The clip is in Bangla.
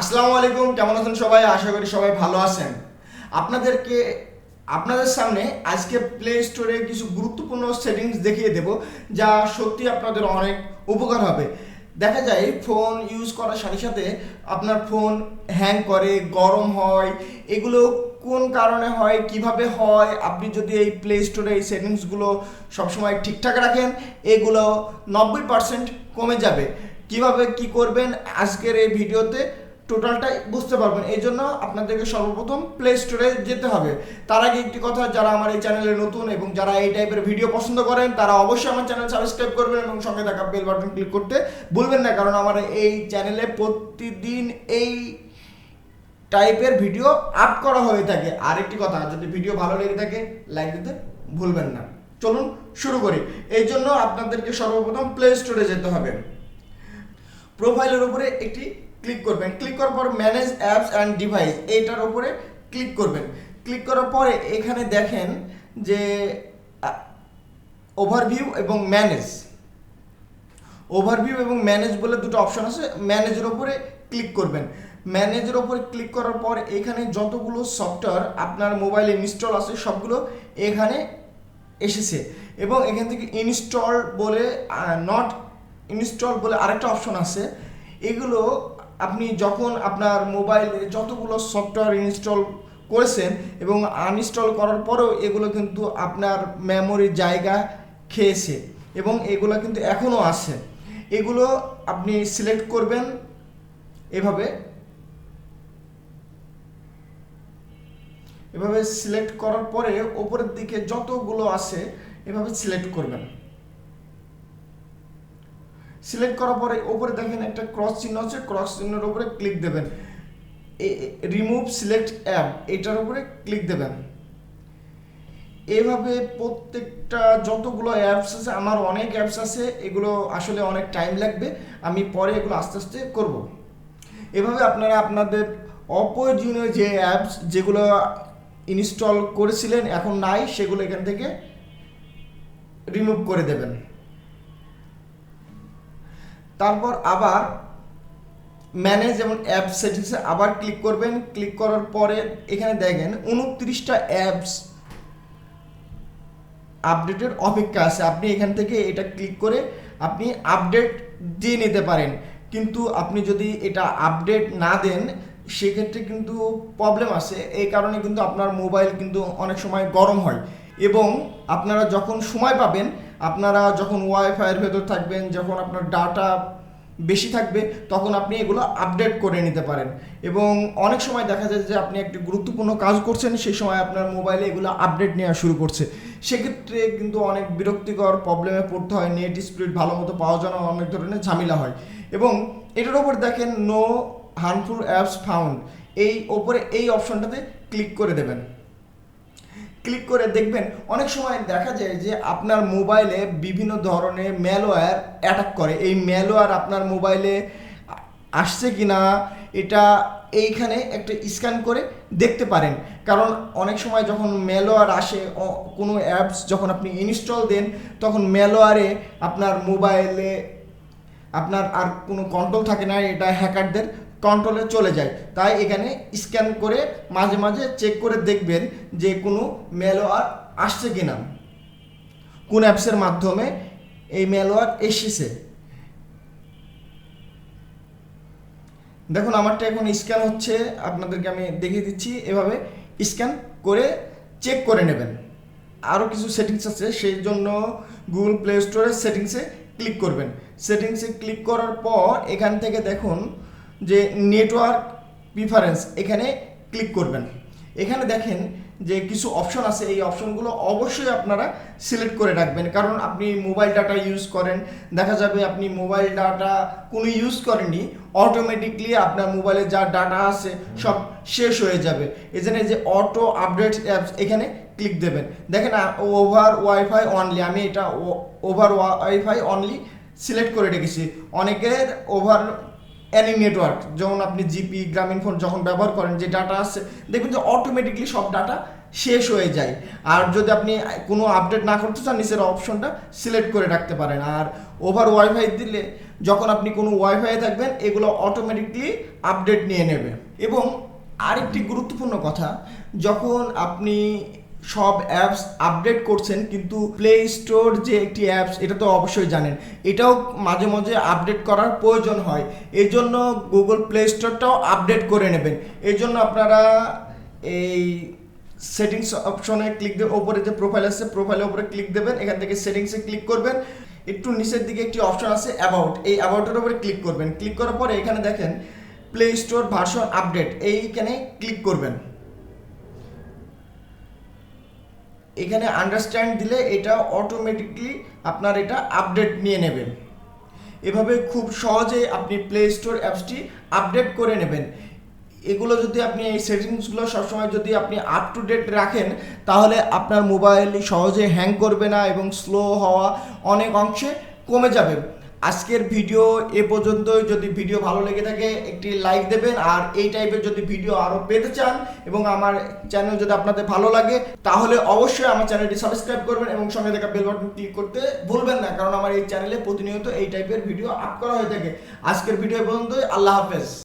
আসসালামু আলাইকুম, কেমন আছেন সবাই? আশা করি সবাই ভালো আছেন। আপনাদের সামনে আজকে প্লে স্টোরে কিছু গুরুত্বপূর্ণ সেটিংস দেখিয়ে দেব, যা সত্যি আপনাদের অনেক উপকার হবে। দেখা যায় ফোন ইউজ করার সাথে সাথে আপনার ফোন হ্যাং করে, গরম হয়। এগুলো কোন কারণে হয়, কিভাবে হয়? আপনি যদি এই প্লে স্টোরে এই সেটিংসগুলো সবসময় ঠিকঠাক রাখেন, এগুলো 90% কমে যাবে। কিভাবে কি করবেন আজকের এই ভিডিওতে টোটালটাই বুঝতে পারবেন। এই জন্য আপনাদেরকে সর্বপ্রথম প্লে স্টোরে যেতে হবে। তার আগে একটি কথা, যারা আমার এই চ্যানেলে নতুন এবং যারা এই টাইপের ভিডিও পছন্দ করেন, তারা অবশ্যই আমার চ্যানেল সাবস্ক্রাইব করবেন এবং সঙ্গে থাকা বেল বাটন ক্লিক করতে ভুলবেন না, কারণ আমার এই চ্যানেলে প্রতিদিন এই টাইপের ভিডিও আপ করা হয়ে থাকে। আরেকটি কথা, যদি ভিডিও ভালো লেগে থাকে লাইক দিতে ভুলবেন না। চলুন শুরু করি। এই জন্য আপনাদেরকে সর্বপ্রথম প্লে স্টোরে যেতে হবে। প্রোফাইলের উপরে একটি ক্লিক করবেন। ক্লিক করার পর ম্যানেজ অ্যাপস অ্যান্ড ডিভাইস, এইটার উপরে ক্লিক করবেন। ক্লিক করার পরে এখানে দেখেন যে ওভারভিউ এবং ম্যানেজ বলে দুটো অপশন আছে। ম্যানেজের উপরে ক্লিক করবেন। ম্যানেজের উপরে ক্লিক করার পর এখানে যতগুলো সফটওয়্যার আপনার মোবাইলে ইনস্টল আছে সবগুলো এখানে এসেছে, এবং এখান থেকে ইনস্টল বলে নট ইনস্টল বলে আরেকটা অপশন আছে। এগুলো আপনি যখন আপনার মোবাইলে যতগুলো সফটওয়্যার ইনস্টল করেছেন এবং আনইনস্টল করার পরেও এগুলো কিন্তু আপনার মেমোরির জায়গা খেয়েছে এবং এগুলো কিন্তু এখনও আছে। এগুলো আপনি সিলেক্ট করবেন এভাবে সিলেক্ট করার পরে ওপরের দিকে যতগুলো আছে এভাবে সিলেক্ট করবেন। সিলেক্ট করার পরে ওপরে দেখেন একটা ক্রস চিহ্ন আছে, ক্রস চিহ্নের উপরে ক্লিক দেবেন। রিমুভ সিলেক্ট অ্যাপ, এটার উপরে ক্লিক দেবেন। এভাবে প্রত্যেকটা যতগুলো অ্যাপস আছে, আমার অনেক অ্যাপস আছে, এগুলো আসলে অনেক টাইম লাগবে, আমি পরে এগুলো আস্তে আস্তে করব। এভাবে আপনারা আপনাদের অপ্রয়োজনীয় যে অ্যাপস যেগুলো ইনস্টল করেছিলেন এখন নাই, সেগুলো এখান থেকে রিমুভ করে দেবেন। তারপর আবার ম্যানেজ এবং অ্যাপ সেটিংসে আবার ক্লিক করবেন। ক্লিক করার পরে এখানে দেখেন 29টা অ্যাপস আপডেটের অপেক্ষা আছে। আপনি এখান থেকে এটা ক্লিক করে আপনি আপডেট দিয়ে নিতে পারেন, কিন্তু আপনি যদি এটা আপডেট না দেন সেক্ষেত্রে কিন্তু প্রবলেম আছে। এই কারণে কিন্তু আপনার মোবাইল কিন্তু অনেক সময় গরম হয়, এবং আপনারা যখন সময় পাবেন, আপনারা যখন ওয়াইফাইয়ের ভেতর থাকবেন, যখন আপনার ডাটা বেশি থাকবে, তখন আপনি এগুলো আপডেট করে নিতে পারেন। এবং অনেক সময় দেখা যায় যে আপনি একটি গুরুত্বপূর্ণ কাজ করছেন, সেই সময় আপনার মোবাইলে এগুলো আপডেট নেওয়া শুরু করছে, সেক্ষেত্রে কিন্তু অনেক বিরক্তিকর প্রবলেমে পড়তে হয়। নেট স্পিড ভালো মতো পাওয়া যায় না, অনেক ধরনের ঝামেলা হয়। এবং এটার ওপর দেখেন নো হার্মফুল অ্যাপস ফাউন্ড, এই ওপরে এই অপশনটাতে ক্লিক করে দেবেন। ক্লিক করে দেখবেন অনেক সময় দেখা যায় যে আপনার মোবাইলে বিভিন্ন ধরনের ম্যালওয়্যার অ্যাটাক করে। এই ম্যালওয়্যার আপনার মোবাইলে আসছে কি না এটা এইখানে একটা স্ক্যান করে দেখতে পারেন, কারণ অনেক সময় যখন ম্যালওয়্যার আসে, কোনো অ্যাপস যখন আপনি ইনস্টল দেন, তখন ম্যালওয়্যারে আপনার মোবাইলে আপনার আর কোনো কন্ট্রোল থাকে না, এটা হ্যাকারদের কন্ট্রোলে চলে যায়। তাই এখানে স্ক্যান করে মাঝে মাঝে চেক করে দেখবেন যে কোনো ম্যালওয়্যার আসছে কিনা, কোন অ্যাপসের মাধ্যমে এই ম্যালওয়্যার এসেছে। দেখুন আমারটা এখন স্ক্যান হচ্ছে, আপনাদেরকে আমি দেখিয়ে দিচ্ছি। এভাবে স্ক্যান করে চেক করে নেবেন। আরও কিছু সেটিংস আছে, সেই জন্য গুগল প্লে স্টোরের সেটিংসে ক্লিক করবেন। সেটিংসে ক্লিক করার পর এখান থেকে দেখুন যে নেটওয়ার্ক প্রিফারেন্স, এখানে ক্লিক করবেন। এখানে দেখেন যে কিছু অপশন আছে, এই অপশনগুলো অবশ্যই আপনারা সিলেক্ট করে রাখবেন, কারণ আপনি মোবাইল ডাটা ইউজ করেন, দেখা যাবে আপনি মোবাইল ডাটা কোনো ইউজ করেননি, অটোমেটিকলি আপনার মোবাইলে যা ডাটা আছে সব শেষ হয়ে যাবে। এই জন্য যে অটো আপডেট অ্যাপস, এখানে ক্লিক দেবেন। দেখেন ওভার ওয়াইফাই অনলি, আমি এটা ওভার ওয়াইফাই অনলি সিলেক্ট করে রেখেছি। অনেকের ওভার এনি নেটওয়ার্ক, যেমন আপনি জিপি গ্রামীণ ফোন যখন ব্যবহার করেন, যে ডাটা আছে দেখবেন যে অটোমেটিকলি সব ডাটা শেষ হয়ে যায়। আর যদি আপনি কোনো আপডেট না করতে চান নিচের অপশনটা সিলেক্ট করে রাখতে পারেন। আর ওভার ওয়াইফাই দিলে যখন আপনি কোনো ওয়াইফাই থাকবেন এগুলো অটোমেটিকলি আপডেট নিয়ে নেবে। এবং আরেকটি গুরুত্বপূর্ণ কথা, যখন আপনি সব অ্যাপস আপডেট করছেন কিন্তু প্লে স্টোর যে একটি অ্যাপস এটা তো অবশ্যই জানেন, এটাও মাঝে মাঝে আপডেট করার প্রয়োজন হয়। এই জন্য গুগল প্লে স্টোরটাও আপডেট করে নেবেন। এই জন্য আপনারা এই সেটিংস অপশনে ক্লিক দেবেন, ওপরে যে প্রোফাইল আছে প্রোফাইলের উপরে ক্লিক দেবেন, এখান থেকে সেটিংসে ক্লিক করবেন, একটু নিচের দিকে একটি অপশন আছে অ্যাবাউট, এই অ্যাবাউটের উপরে ক্লিক করবেন। ক্লিক করার পরে এখানে দেখেন প্লে স্টোর ভার্সন আপডেট, এইখানে ক্লিক করবেন। এখানে আন্ডারস্ট্যান্ড দিলে এটা অটোমেটিকলি আপনার এটা আপডেট নিয়ে নেবে। এভাবে খুব সহজে আপনি প্লে স্টোর অ্যাপসটি আপডেট করে নেবেন। এগুলো যদি আপনি এই সেটিংসগুলো সবসময় যদি আপনি আপ টু ডেট রাখেন তাহলে আপনার মোবাইল সহজে হ্যাং করবে না এবং স্লো হওয়া অনেক অংশে কমে যাবে। আজকের ভিডিও এ পর্যন্তই। যদি ভিডিও ভালো লেগে থাকে একটি লাইক দেবেন, আর এই টাইপের যদি ভিডিও আরও পেতে চান এবং আমার চ্যানেল যদি আপনাদের ভালো লাগে তাহলে অবশ্যই আমার চ্যানেলটি সাবস্ক্রাইব করবেন এবং সঙ্গে থাকা বেল বাটন ক্লিক করতে ভুলবেন না, কারণ আমার এই চ্যানেলে প্রতিনিয়ত এই টাইপের ভিডিও আপ করা হয়ে থাকে। আজকের ভিডিও এ পর্যন্তই। আল্লাহ হাফেজ।